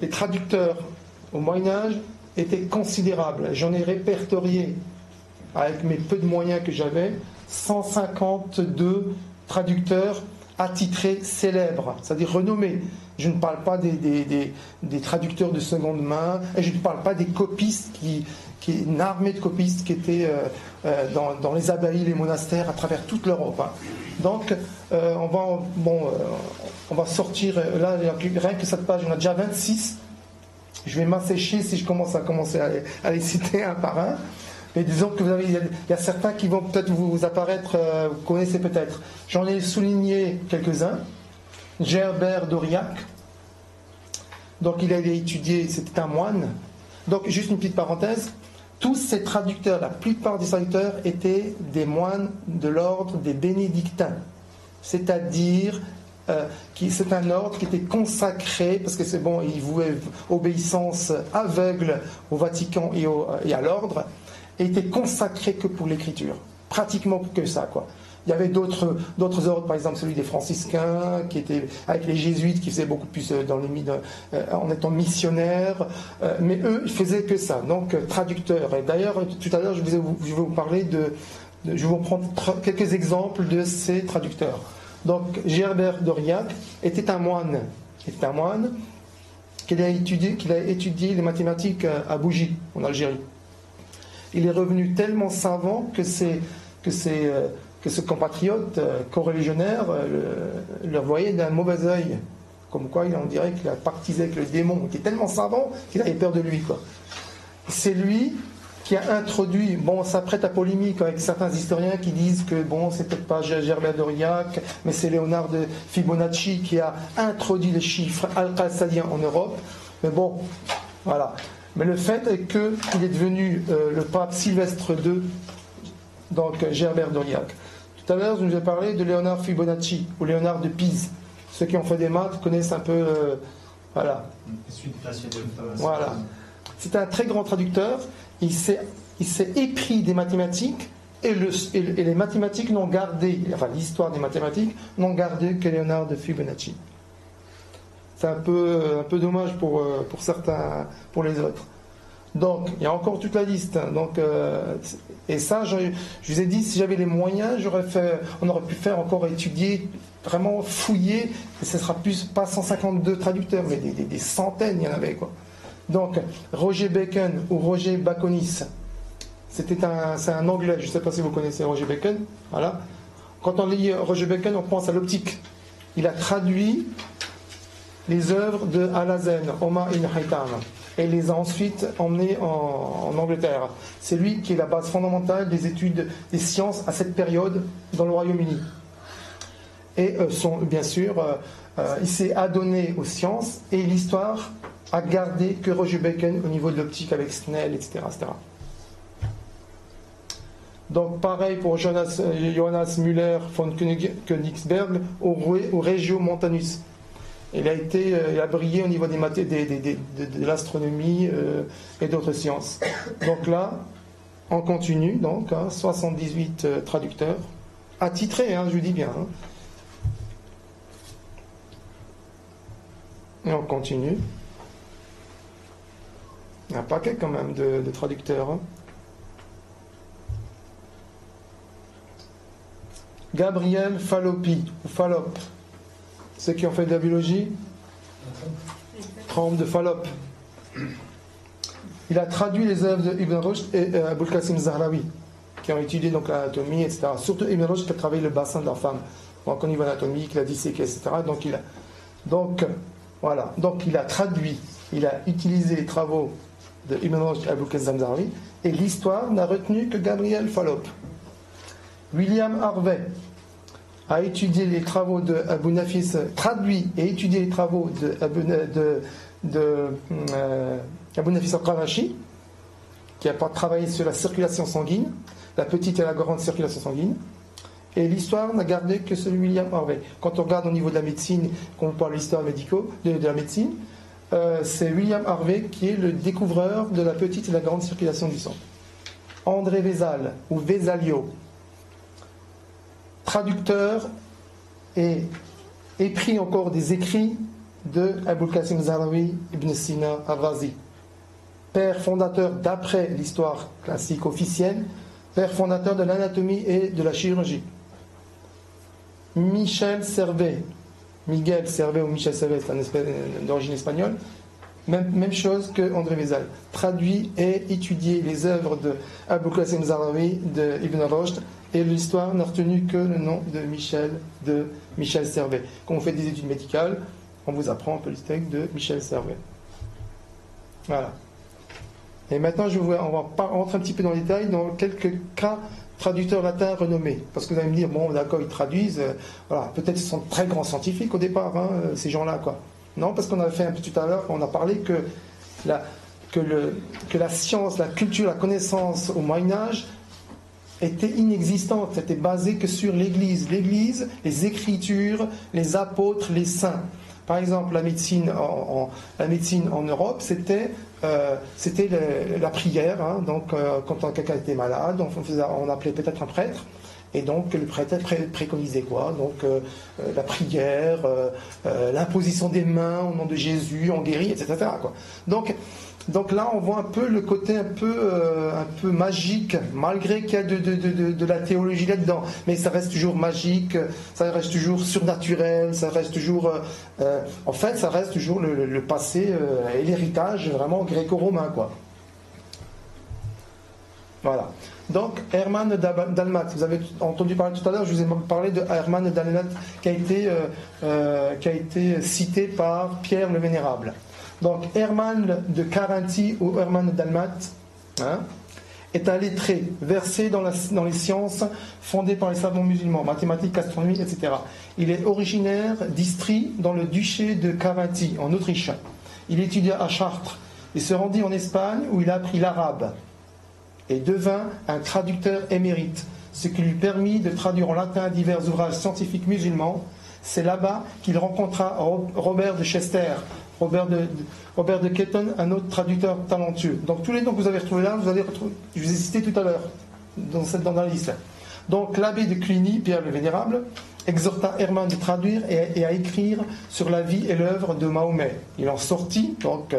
les traducteurs au Moyen-Âge étaient considérables. J'en ai répertorié, avec mes peu de moyens que j'avais, 152 traducteurs attitrés célèbres, c'est-à-dire renommés. Je ne parle pas des traducteurs de seconde main, et je ne parle pas des copistes, une armée de copistes qui étaient dans les abbayes, les monastères à travers toute l'Europe. Hein. Donc, on va sortir, là, rien que cette page, on a déjà 26. Je vais m'assécher si je commence à les citer un par un. Mais disons que il y a certains qui vont peut-être vous apparaître, vous connaissez peut-être. J'en ai souligné quelques-uns. Gerbert d'Aurillac. Donc il avait étudié, c'était un moine. Donc juste une petite parenthèse. Tous ces traducteurs, la plupart des traducteurs étaient des moines de l'ordre des bénédictins. C'est-à-dire c'est un ordre qui était consacré, parce que c'est bon, il vouait obéissance aveugle au Vatican et à l'ordre, et était consacré que pour l'écriture. Pratiquement que ça, quoi. Il y avait d'autres ordres, par exemple celui des franciscains, qui était avec les jésuites, qui faisaient beaucoup plus en étant missionnaires, mais eux, ils faisaient que ça, donc traducteurs. Et d'ailleurs, tout à l'heure, je vais vous parler je vais vous prendre quelques exemples de ces traducteurs. Donc, Gerbert d'Aurillac était un moine qui a étudié les mathématiques à Bougie, en Algérie. Il est revenu tellement savant que ce compatriote coreligionnaire le voyait d'un mauvais œil. Comme quoi, on dirait qu'il a pactisé avec le démon. Il était tellement savant qu'il avait peur de lui, quoi. C'est lui qui a introduit, ça prête à polémique avec certains historiens qui disent que c'est peut-être pas Gerbert d'Aurillac, mais c'est Léonard de Fibonacci qui a introduit les chiffres alcalsadiens en Europe. Mais bon, voilà. Mais le fait est qu'il est devenu le pape Sylvestre II, donc Gerbert d'Aurillac. Tout à l'heure, je vous ai parlé de Léonard Fibonacci, ou Léonard de Pise. Ceux qui ont fait des maths connaissent un peu... voilà. Voilà. C'est un très grand traducteur. Il s'est épris des mathématiques, et les mathématiques n'ont gardé, enfin l'histoire des mathématiques, n'ont gardé que Léonard de Fibonacci. C'est un peu dommage pour certains, pour les autres. Donc, il y a encore toute la liste. Donc, et ça, je vous ai dit, si j'avais les moyens, on aurait pu faire encore étudier, vraiment fouiller, et ce ne sera plus pas 152 traducteurs, mais des centaines, il y en avait, quoi. Donc, Roger Bacon ou Roger Baconis, c'est un anglais, je ne sais pas si vous connaissez Roger Bacon, voilà. Quand on lit Roger Bacon, on pense à l'optique. Il a traduit les œuvres de Al-Hazen, Omar ibn Haytham, et les a ensuite emmenés en Angleterre. C'est lui qui est la base fondamentale des études des sciences à cette période dans le Royaume-Uni. Et bien sûr, il s'est adonné aux sciences, et l'histoire a gardé que Roger Bacon au niveau de l'optique avec Snell, etc. Donc pareil pour Johannes Müller von Königsberg au Regio Montanus. Il a brillé au niveau de l'astronomie et d'autres sciences. Donc là, on continue, donc 78 traducteurs, attitrés, je vous dis bien. Et on continue. Il y a un paquet quand même de traducteurs. Gabriel Fallopi, ou Fallop. Ceux qui ont fait de la biologie, trompe de Fallop. Il a traduit les œuvres de Ibn Rushd et Abul Qasim Zahrawi, qui ont étudié donc l'anatomie, etc. Surtout Ibn Rushd qui a travaillé le bassin de la femme, donc au niveau anatomique, la disséqué, etc. Donc il a traduit, il a utilisé les travaux de Ibn Rushd et Abul Qasim Zahrawi, et l'histoire n'a retenu que Gabriel Fallop. William Harvey a étudié les travaux de Abu Nafis, traduit et étudié les travaux de Abu Nafis al-Qarashi, qui a travaillé sur la circulation sanguine, la petite et la grande circulation sanguine, et l'histoire n'a gardé que celui de William Harvey. Quand on regarde au niveau de la médecine, quand on parle de l'histoire médicale, de la médecine, c'est William Harvey qui est le découvreur de la petite et la grande circulation du sang. André Vézal, ou Vézalio, traducteur et épris encore des écrits de Abul Qasim Zahrawi ibn Sina al-Razi, père fondateur, d'après l'histoire classique officielle, père fondateur de l'anatomie et de la chirurgie. Michel Servet, Miguel Servet ou Michel Servet, c'est d'origine espagnole, même chose que André Vézal, traduit et étudié les œuvres de Abul Qasim Zahrawi, de Ibn Rushd, et l'histoire n'a retenu que le nom de Michel Servet. Quand on fait des études médicales, on vous apprend un peu l'historique de Michel Servet. Voilà. Et maintenant, on va rentrer un petit peu dans les détails dans quelques cas traducteurs latins renommés. Parce que vous allez me dire, bon, d'accord, ils traduisent, voilà, peut-être ils sont très grands scientifiques au départ, hein, ces gens-là, quoi. Non, parce qu'on avait fait un peu tout à l'heure, on a parlé que la science, la culture, la connaissance au Moyen-Âge était inexistante, c'était basé que sur l'Église. L'Église, les Écritures, les apôtres, les saints. Par exemple, la médecine en Europe, c'était la prière. Hein, donc, quand quelqu'un était malade, on appelait peut-être un prêtre. Et donc, le prêtre préconisait quoi? Donc, la prière, l'imposition des mains au nom de Jésus, on guérit, etc. quoi. Donc là, on voit un peu le côté un peu magique, malgré qu'il y a de la théologie là-dedans. Mais ça reste toujours magique, ça reste toujours surnaturel, ça reste toujours... en fait, ça reste toujours le passé et l'héritage vraiment gréco-romain, quoi. Voilà. Donc, Hermann Dalmat, vous avez entendu parler tout à l'heure, je vous ai parlé de Hermann Dalmat qui a été cité par Pierre le Vénérable. Donc, Hermann de Carinthie ou Hermann Dalmat est un lettré, versé dans les sciences fondées par les savants musulmans, mathématiques, astronomie, etc. Il est originaire d'Istrie, dans le duché de Carinthie, en Autriche. Il étudia à Chartres. Il se rendit en Espagne où il a appris l'arabe et devint un traducteur émérite, ce qui lui permit de traduire en latin divers ouvrages scientifiques musulmans. C'est là-bas qu'il rencontra Robert de Chester, Robert de Ketton, un autre traducteur talentueux. Donc tous les noms que vous avez retrouvés là, je vous ai cité tout à l'heure dans la liste. Donc l'abbé de Cluny, Pierre le Vénérable, exhorta Hermann de traduire et à écrire sur la vie et l'œuvre de Mahomet. Il en sortit donc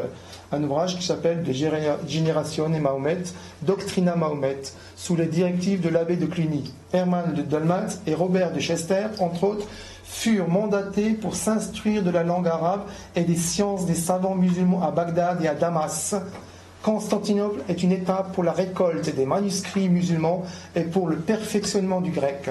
un ouvrage qui s'appelle De Generatione Mahomet, Doctrina Mahomet, sous les directives de l'abbé de Cluny. Hermann de Dalmat et Robert de Chester, entre autres, furent mandatés pour s'instruire de la langue arabe et des sciences des savants musulmans à Bagdad et à Damas. Constantinople est une étape pour la récolte des manuscrits musulmans et pour le perfectionnement du grec.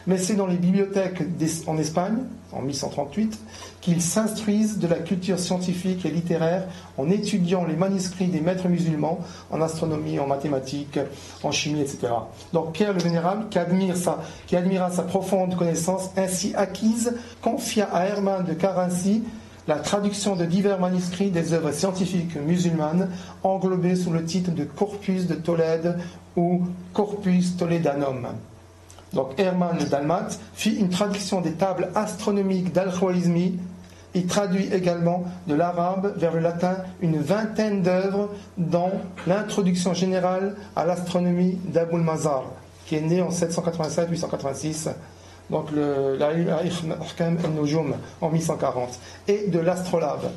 Mais c'est dans les bibliothèques en Espagne, en 1138, qu'ils s'instruisent de la culture scientifique et littéraire en étudiant les manuscrits des maîtres musulmans en astronomie, en mathématiques, en chimie, etc. Donc Pierre le Vénérable, qui admira sa profonde connaissance ainsi acquise, confia à Hermann de Carinthie la traduction de divers manuscrits des œuvres scientifiques musulmanes englobés sous le titre de Corpus de Tolède ou Corpus Toledanum. Donc Hermann de Dalmat fit une traduction des tables astronomiques d'Al-Khwarizmi. Il traduit également de l'arabe vers le latin une vingtaine d'œuvres, dont l'introduction générale à l'astronomie d'Abul Mazar, qui est né en 787-886, donc l'Ahkam al-Nujum en 1140, et de l'astrolabe.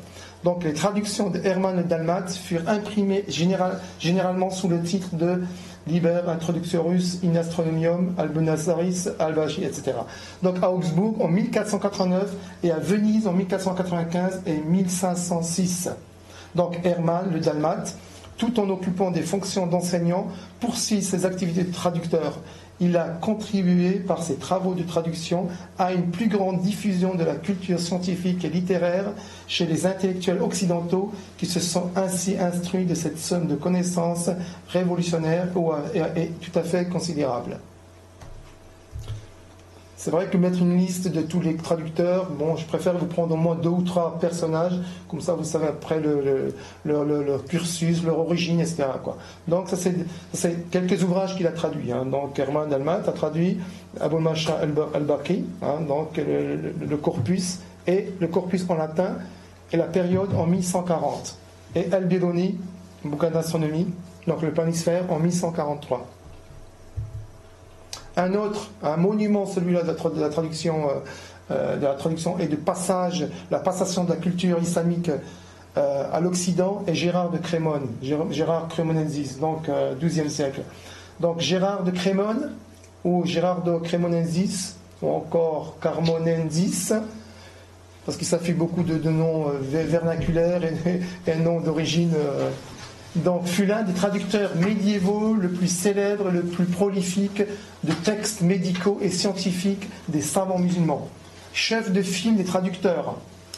Donc les traductions de Hermann de Dalmat furent imprimées généralement sous le titre de Liber Introductiorus in Astronomium Albunasaris Albashi, etc. Donc à Augsbourg en 1489 et à Venise en 1495 et 1506. Donc Hermann le Dalmat, tout en occupant des fonctions d'enseignant, poursuit ses activités de traducteur. Il a contribué par ses travaux de traduction à une plus grande diffusion de la culture scientifique et littéraire chez les intellectuels occidentaux qui se sont ainsi instruits de cette somme de connaissances révolutionnaires et tout à fait considérable. C'est vrai que mettre une liste de tous les traducteurs, bon, je préfère vous prendre au moins 2 ou 3 personnages, comme ça vous savez après leur cursus, leur origine, etc. quoi. Donc ça c'est quelques ouvrages qu'il a traduits. Hein. Donc Hermann Dalmat a traduit Abul Masha al-Baqi, hein, donc le corpus, et le corpus en latin, et la période en 1140. Et Al-Biruni, bouquin d'astronomie, donc le planisphère en 1143. Un monument, celui-là de la traduction de la traduction et de passage, la passation de la culture islamique à l'Occident est Gérard de Crémone, Gérard Cremonensis, donc XIIe siècle. Donc Gérard de Crémone ou Gerardo Cremonensis ou encore Carmonensis, parce que ça fait beaucoup de noms vernaculaires et noms d'origine. Donc fut l'un des traducteurs médiévaux le plus célèbre, le plus prolifique de textes médicaux et scientifiques des savants musulmans. Chef de file des traducteurs,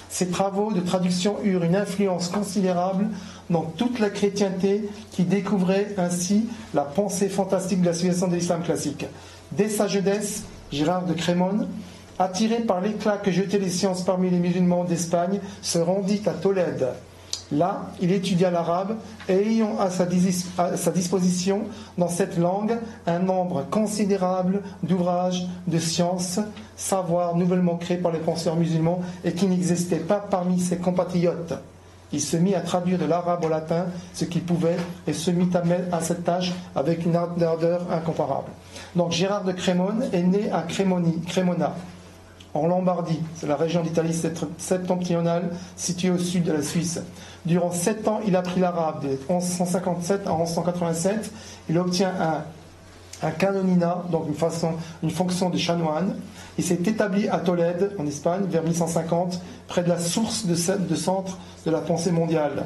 ses travaux de traduction eurent une influence considérable dans toute la chrétienté qui découvrait ainsi la pensée fantastique de la civilisation de l'islam classique. Dès sa jeunesse, Gérard de Crémone, attiré par l'éclat que jetaient les sciences parmi les musulmans d'Espagne, se rendit à Tolède. Là, il étudia l'arabe et ayant à sa disposition dans cette langue un nombre considérable d'ouvrages de sciences, savoirs nouvellement créés par les penseurs musulmans et qui n'existaient pas parmi ses compatriotes. Il se mit à traduire de l'arabe au latin ce qu'il pouvait et se mit à cette tâche avec une ardeur incomparable. Donc Gérard de Crémone est né à Crémona, en Lombardie, c'est la région d'Italie septentrionale située au sud de la Suisse. Durant 7 ans, il apprit l'arabe. De 1157 à 1187, il obtient un canonina, donc une fonction de chanoine. Il s'est établi à Tolède, en Espagne, vers 1150, près de la source de centre de la pensée mondiale.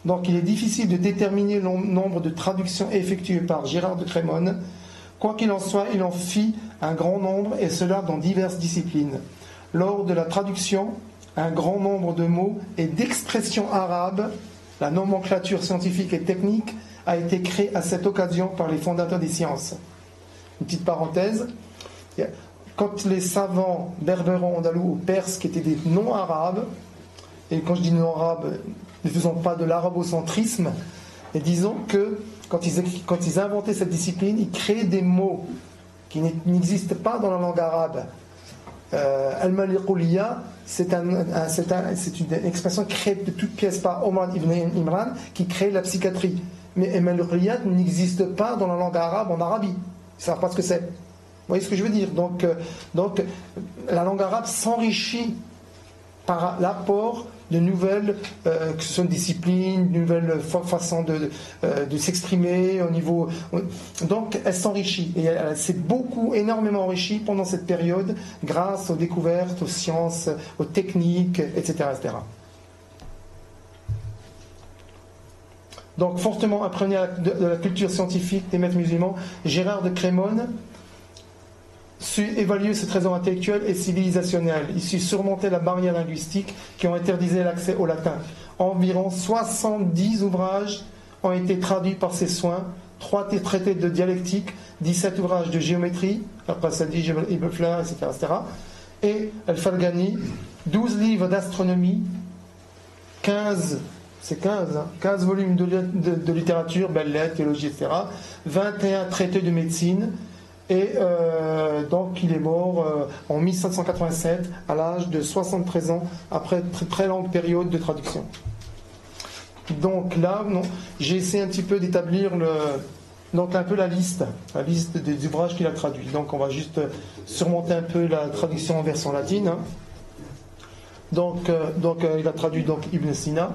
Donc il est difficile de déterminer le nombre de traductions effectuées par Gérard de Crémone. Quoi qu'il en soit, il en fit un grand nombre, et cela dans diverses disciplines. Lors de la traduction, un grand nombre de mots et d'expressions arabes, la nomenclature scientifique et technique, a été créée à cette occasion par les fondateurs des sciences. Une petite parenthèse, quand les savants berbérons, andalous ou perses qui étaient des non-arabes, et quand je dis non-arabes, ne faisant pas de l'arabocentrisme, et disons que quand ils inventaient cette discipline, ils créaient des mots qui n'existent pas dans la langue arabe. Al-Maliqouliya, c'est une expression créée de toutes pièces par Omar ibn Imran qui crée la psychiatrie. Mais Al-Maliqouliya n'existe pas dans la langue arabe en Arabie. Ils ne savent pas ce que c'est. Vous voyez ce que je veux dire? Donc la langue arabe s'enrichit par l'apport de nouvelles, que ce soit une discipline, de nouvelles façons de s'exprimer au niveau. Donc elle s'enrichit. Et elle s'est énormément enrichie pendant cette période grâce aux découvertes, aux sciences, aux techniques, etc. etc. Donc fortement imprégné de la culture scientifique des maîtres musulmans, Gérard de Crémone sut évaluer ce trésor intellectuel et civilisationnel. Il sut surmonter la barrière linguistique qui ont interdisait l'accès au latin. Environ 70 ouvrages ont été traduits par ses soins, 3 traités de dialectique, 17 ouvrages de géométrie, après ça dit Ibn Fleur, etc. Et Al-Farghani, 12 livres d'astronomie, 15 volumes de littérature, belles lettres, théologie, etc. 21 traités de médecine. Et donc il est mort en 1787 à l'âge de 73 ans après une très longue période de traduction. Donc là, j'ai essayé un petit peu d'établir un peu la liste des ouvrages qu'il a traduits. Donc on va juste surmonter un peu la traduction en version latine. Donc il a traduit donc Ibn Sina,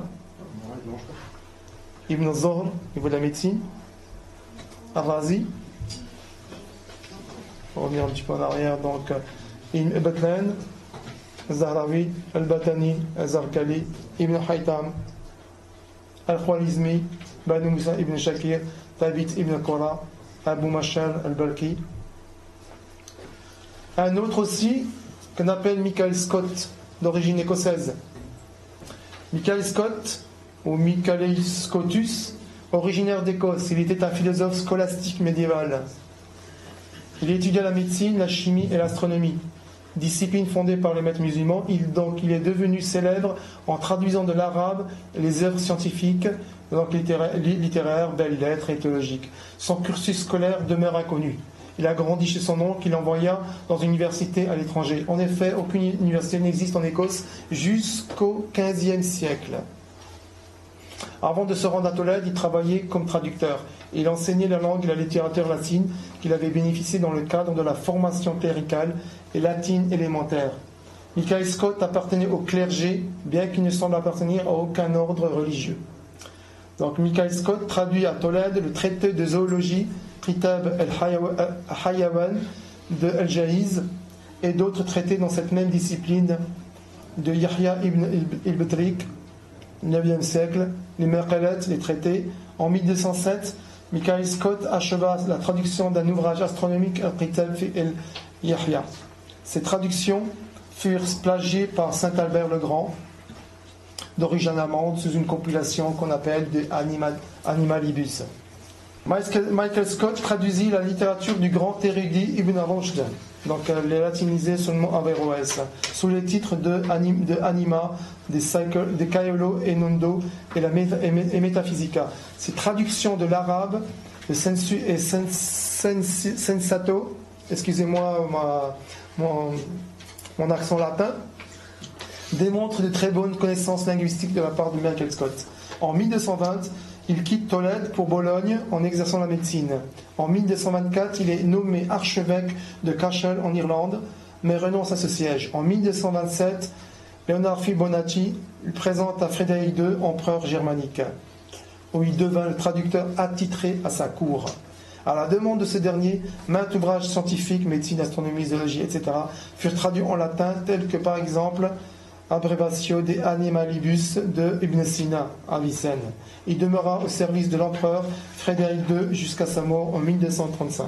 Ibn Zohr au niveau de la médecine, Ar-Razi. On va revenir un petit peu en arrière. Donc, Ibn Batlan, Zahrawi, Al-Batani, Al-Zarkali, Ibn Haytham, Al-Khwarizmi, Banu Musa ibn Shakir, Thabit ibn Qura, Abu Mashal al-Balki. Un autre aussi, qu'on appelle Michael Scott, d'origine écossaise. Michael Scott, ou Michaelis Scotus, originaire d'Écosse. Il était un philosophe scolastique médiéval. Il étudia la médecine, la chimie et l'astronomie, discipline fondée par les maîtres musulmans. Il est devenu célèbre en traduisant de l'arabe les œuvres scientifiques, donc littéraires, belles lettres et théologiques. Son cursus scolaire demeure inconnu. Il a grandi chez son oncle, qu'il envoya dans une université à l'étranger. En effet, aucune université n'existe en Écosse jusqu'au XVe siècle. Avant de se rendre à Tolède, il travaillait comme traducteur. Il enseignait la langue et la littérature latine qu'il avait bénéficié dans le cadre de la formation cléricale et latine élémentaire. Michael Scott appartenait au clergé, bien qu'il ne semble appartenir à aucun ordre religieux. Donc Michael Scott traduit à Tolède le traité de zoologie Kitab al-Hayawan de Al-Jahiz et d'autres traités dans cette même discipline de Yahya ibn al-Batrik, 9e siècle, les Maqalat, les traités. En 1207, Michael Scott acheva la traduction d'un ouvrage astronomique Al-Kitab al-Yahya. Ces traductions furent plagiées par Saint Albert le Grand, d'origine allemande, sous une compilation qu'on appelle de Animalibus. Michael Scott traduisit la littérature du grand érudit Ibn Rushd, donc les latinisés seulement Averroès, sous les titres de Anima, de Caiolo et Nundo et Metaphysica. Ces traductions de l'arabe, de Sensu et Sensato, excusez-moi mon accent latin, démontrent de très bonnes connaissances linguistiques de la part de Michael Scott. En 1220, il quitte Tolède pour Bologne en exerçant la médecine. En 1224, il est nommé archevêque de Cashel en Irlande, mais renonce à ce siège. En 1227, Léonard Fibonacci le présente à Frédéric II, empereur germanique, où il devint le traducteur attitré à sa cour. À la demande de ce dernier, maints ouvrages scientifiques, médecine, astronomie, zoologie, etc., furent traduits en latin, tels que par exemple Abrevatio de Animalibus de Ibn Sina à Vicenne. Il demeura au service de l'empereur Frédéric II jusqu'à sa mort en 1235.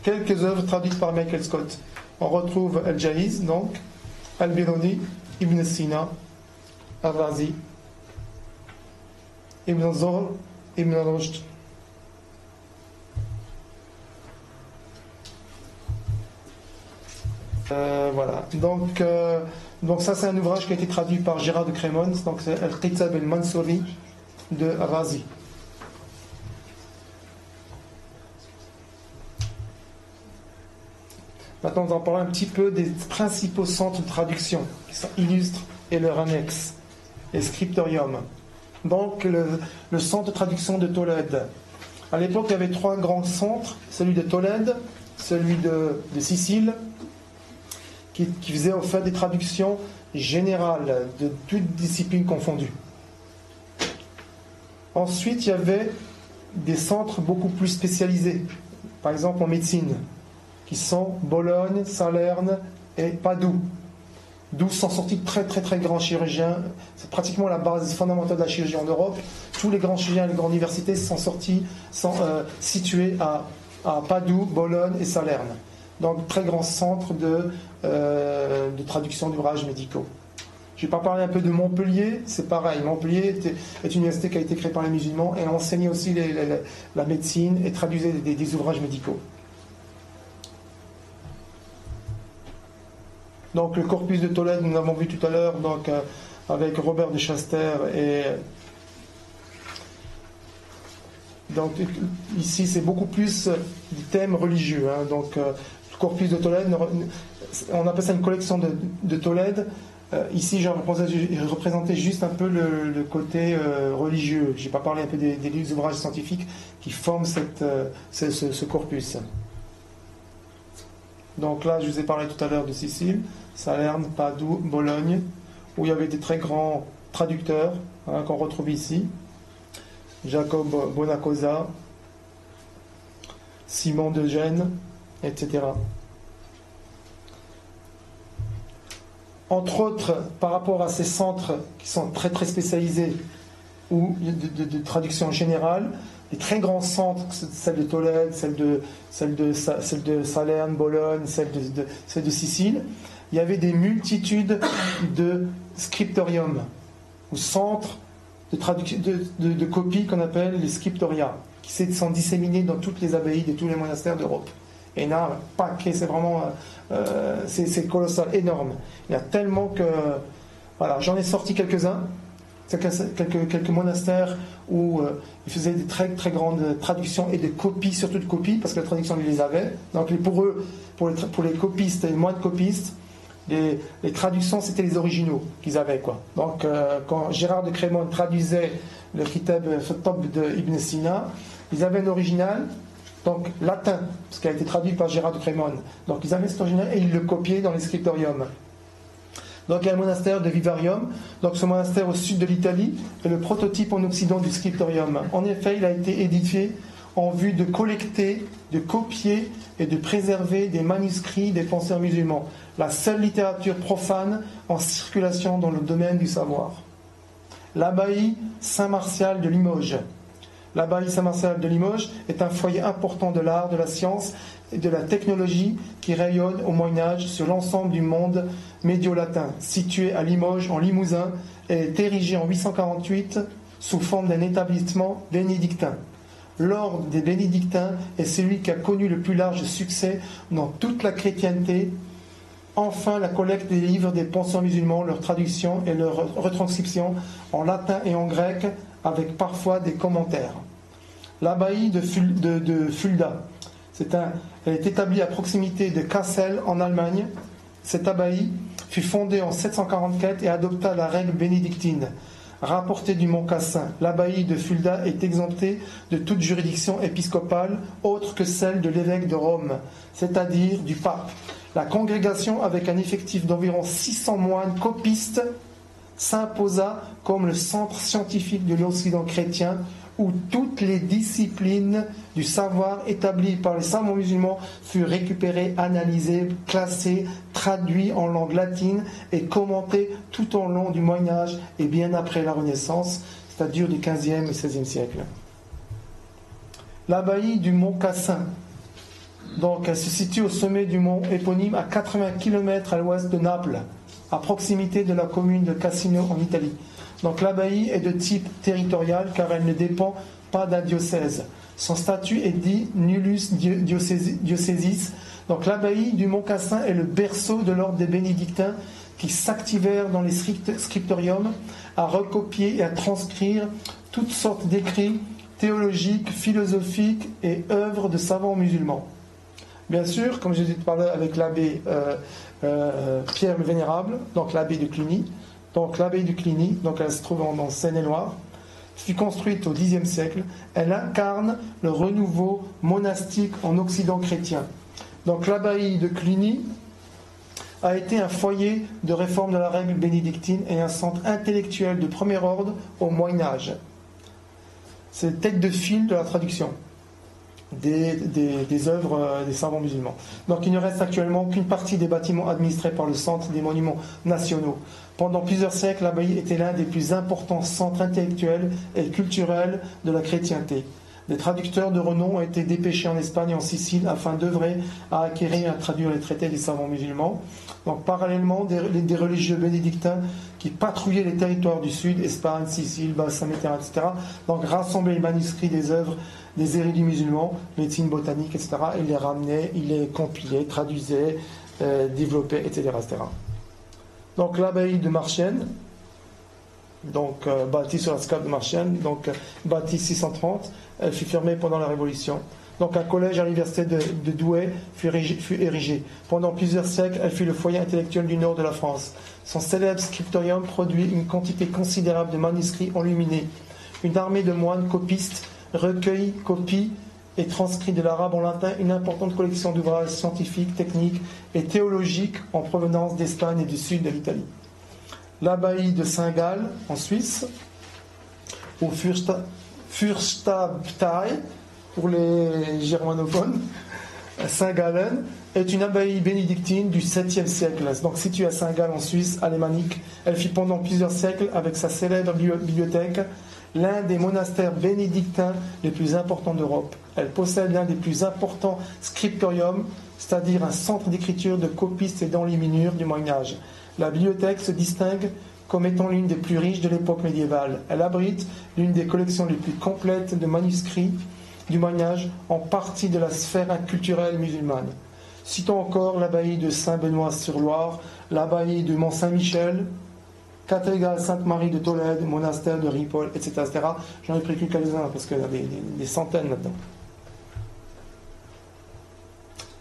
Quelques œuvres traduites par Michael Scott. On retrouve Al-Jahiz, donc, Al-Biruni, Ibn Sina, Al-Razi, Ibn Zohr, Ibn Rushd. Voilà. Donc ça c'est un ouvrage qui a été traduit par Gérard de Crémons, donc c'est Al-Kitab al-Mansouri de Razi. Maintenant, on va parler un petit peu des principaux centres de traduction qui sont illustres et leurs annexes, les scriptoriums. Donc le centre de traduction de Tolède. À l'époque, il y avait trois grands centres, celui de Tolède, celui de Sicile, qui faisait en fait des traductions générales de toutes disciplines confondues. Ensuite, il y avait des centres beaucoup plus spécialisés, par exemple en médecine, qui sont Bologne, Salerne et Padoue, d'où sont sortis de très très très grands chirurgiens. C'est pratiquement la base fondamentale de la chirurgie en Europe. Tous les grands chirurgiens et les grandes universités sont situés à Padoue, Bologne et Salerne. Donc très grand centre de traduction d'ouvrages médicaux. Je vais pas parler un peu de Montpellier, c'est pareil. Montpellier est une université qui a été créée par les musulmans et enseignait aussi la médecine et traduisait des ouvrages médicaux. Donc le corpus de Tolède, nous l'avons vu tout à l'heure, donc avec Robert de Chaster et donc ici c'est beaucoup plus du thème religieux. Hein, donc le corpus de Tolède, on appelle ça une collection de Tolède. Ici, j'ai représenté juste un peu le côté religieux. Je n'ai pas parlé un peu des ouvrages scientifiques qui forment ce corpus. Donc là, je vous ai parlé tout à l'heure de Sicile, Salerne, Padoue, Bologne, où il y avait des très grands traducteurs qu'on retrouve ici. Jacob Bonacosa, Simon de Gênes, etc. Entre autres, par rapport à ces centres qui sont très très spécialisés ou de traduction générale, les très grands centres, celle de Tolède, celle de Salerne, Bologne, celle de Sicile, il y avait des multitudes de scriptoriums, ou centres de copies qu'on appelle les scriptoria, qui sont disséminés dans toutes les abbayes de tous les monastères d'Europe. Et là, un paquet, c'est vraiment c'est colossal, énorme. Il y a tellement que... Voilà, j'en ai sorti quelques-uns. Quelques monastères où ils faisaient des très très grandes traductions et des copies, surtout de copies, parce que la traduction ils les avaient. Donc pour eux, pour les copistes et les moines copistes, les traductions c'était les originaux qu'ils avaient, quoi. Donc quand Gérard de Crémon traduisait le Kitab Fattab de Ibn Sina, ils avaient un original donc latin, ce qui a été traduit par Gérard de Crémone. Donc ils avaient cet original et ils le copiaient dans les scriptoriums. Donc il y a le monastère de Vivarium, donc ce monastère au sud de l'Italie est le prototype en Occident du scriptorium. En effet, il a été édifié en vue de collecter, de copier et de préserver des manuscrits des penseurs musulmans, la seule littérature profane en circulation dans le domaine du savoir. L'abbaye Saint-Martial de Limoges. L'abbaye Saint-Martial de Limoges est un foyer important de l'art, de la science et de la technologie qui rayonne au Moyen-Âge sur l'ensemble du monde médio-latin. Situé à Limoges, en Limousin, et est érigé en 848 sous forme d'un établissement bénédictin. L'ordre des bénédictins est celui qui a connu le plus large succès dans toute la chrétienté. Enfin, la collecte des livres des penseurs musulmans, leur traduction et leur retranscription en latin et en grec, avec parfois des commentaires. L'abbaye de Fulda, elle est établie à proximité de Kassel en Allemagne. Cette abbaye fut fondée en 744 et adopta la règle bénédictine. Rapportée du Mont Cassin, l'abbaye de Fulda est exemptée de toute juridiction épiscopale autre que celle de l'évêque de Rome, c'est-à-dire du pape. La congrégation, avec un effectif d'environ 600 moines copistes, s'imposa comme le centre scientifique de l'Occident chrétien, où toutes les disciplines du savoir établies par les savants musulmans furent récupérées, analysées, classées, traduites en langue latine et commentées tout au long du Moyen-Âge et bien après la Renaissance, c'est-à-dire du XVe et XVIe siècle. L'abbaye du Mont Cassin, donc, elle se situe au sommet du mont éponyme à 80 km à l'ouest de Naples, à proximité de la commune de Cassino en Italie. Donc l'abbaye est de type territorial car elle ne dépend pas d'un diocèse. Son statut est dit nullus diocesis. Donc l'abbaye du Mont Cassin est le berceau de l'ordre des bénédictins qui s'activèrent dans les scriptoriums à recopier et à transcrire toutes sortes d'écrits théologiques, philosophiques et œuvres de savants musulmans. Bien sûr, comme je disais tout à l'heure avec l'abbé Pierre le Vénérable, donc l'abbé de Cluny. Donc l'abbaye de Cluny, donc elle se trouve en Seine-et-Loire, fut construite au Xe siècle. Elle incarne le renouveau monastique en Occident chrétien. Donc l'abbaye de Cluny a été un foyer de réforme de la règle bénédictine et un centre intellectuel de premier ordre au Moyen-Âge. C'est tête de file de la traduction des œuvres des savants musulmans. Donc il ne reste actuellement qu'une partie des bâtiments administrés par le Centre des monuments nationaux. Pendant plusieurs siècles, l'abbaye était l'un des plus importants centres intellectuels et culturels de la chrétienté. Des traducteurs de renom ont été dépêchés en Espagne et en Sicile afin d'œuvrer à acquérir et à traduire les traités des savants musulmans. Donc parallèlement, des religieux bénédictins qui patrouillaient les territoires du sud, Espagne, Sicile, Basse-Méditerranée, etc. Donc rassemblaient les manuscrits des œuvres des érudits musulmans, médecine botanique, etc. Ils les ramenaient, ils les compilaient, traduisaient, développaient, etc., etc. Donc l'abbaye de Marchiennes, donc bâtie sur la scale de Marchiennes, donc bâtie 630, elle fut fermée pendant la Révolution. Donc un collège à l'université de Douai fut érigé. Pendant plusieurs siècles, elle fut le foyer intellectuel du nord de la France. Son célèbre scriptorium produit une quantité considérable de manuscrits enluminés. Une armée de moines copistes recueille, copie et transcrit de l'arabe en latin une importante collection d'ouvrages scientifiques, techniques et théologiques en provenance d'Espagne et du sud de l'Italie. L'abbaye de Saint-Gall, en Suisse, ou Fürstabtei, pour les germanophones, Saint-Gallen, est une abbaye bénédictine du 7e siècle, donc située à Saint-Gall en Suisse alémanique. Elle fut pendant plusieurs siècles, avec sa célèbre bibliothèque, l'un des monastères bénédictins les plus importants d'Europe. Elle possède l'un des plus importants scriptoriums, c'est-à-dire un centre d'écriture de copistes et d'enluminures du Moyen-Âge. La bibliothèque se distingue comme étant l'une des plus riches de l'époque médiévale. Elle abrite l'une des collections les plus complètes de manuscrits du Moyen-Âge, en partie de la sphère culturelle musulmane. Citons encore l'abbaye de Saint-Benoît-sur-Loire, l'abbaye de Mont-Saint-Michel, cathédrale Sainte-Marie de Tolède, monastère de Ripoll, etc. etc. J'en ai pris que quelques-uns parce qu'il y en a des centaines là-dedans.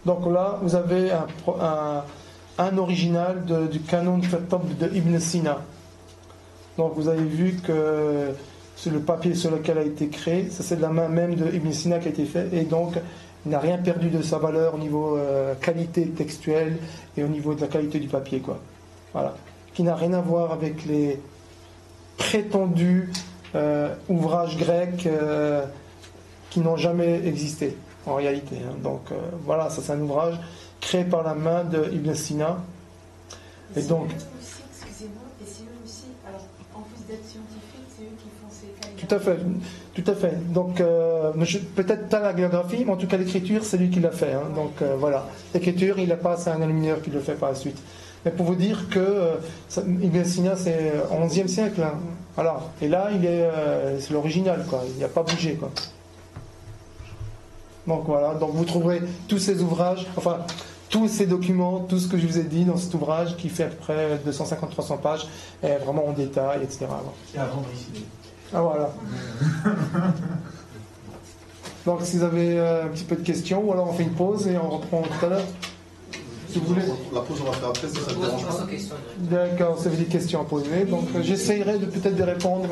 Donc là, vous avez un original du canon de Ibn Sina. Donc vous avez vu que c'est le papier sur lequel a été créé, ça c'est de la main même de Ibn Sina qui a été fait, et donc Il n'a rien perdu de sa valeur au niveau qualité textuelle et au niveau de la qualité du papier, quoi. Voilà. Qui n'a rien à voir avec les prétendus ouvrages grecs qui n'ont jamais existé en réalité. Hein. Donc voilà, ça c'est un ouvrage créé par la main de Ibn Sina. Et donc, excusez-moi, et c'est eux aussi, alors en plus d'être scientifiques, c'est eux qui font ces calligraphies. Tout à fait. Donc peut-être pas la calligraphie, mais en tout cas l'écriture, c'est lui qui l'a fait. Hein. Donc voilà, l'écriture, il n'a pas, c'est un aluminieur qui le fait par la suite. Mais pour vous dire que Ibn Sina, c'est au XIe siècle. Hein. Voilà. Et là, c'est l'original, quoi. Il n'a pas bougé, quoi. Donc voilà, donc vous trouverez tous ces ouvrages, enfin tous ces documents, tout ce que je vous ai dit dans cet ouvrage qui fait à peu près 250-300 pages, et vraiment en détail, etc. C'est à vendre ici. Ah voilà. Donc si vous avez un petit peu de questions, ou alors on fait une pause et on reprend tout à l'heure. Si vous voulez. La pause, on va faire après, si ça ne dérange pas. D'accord, si vous avez des questions à poser, donc j'essayerai de peut-être de répondre.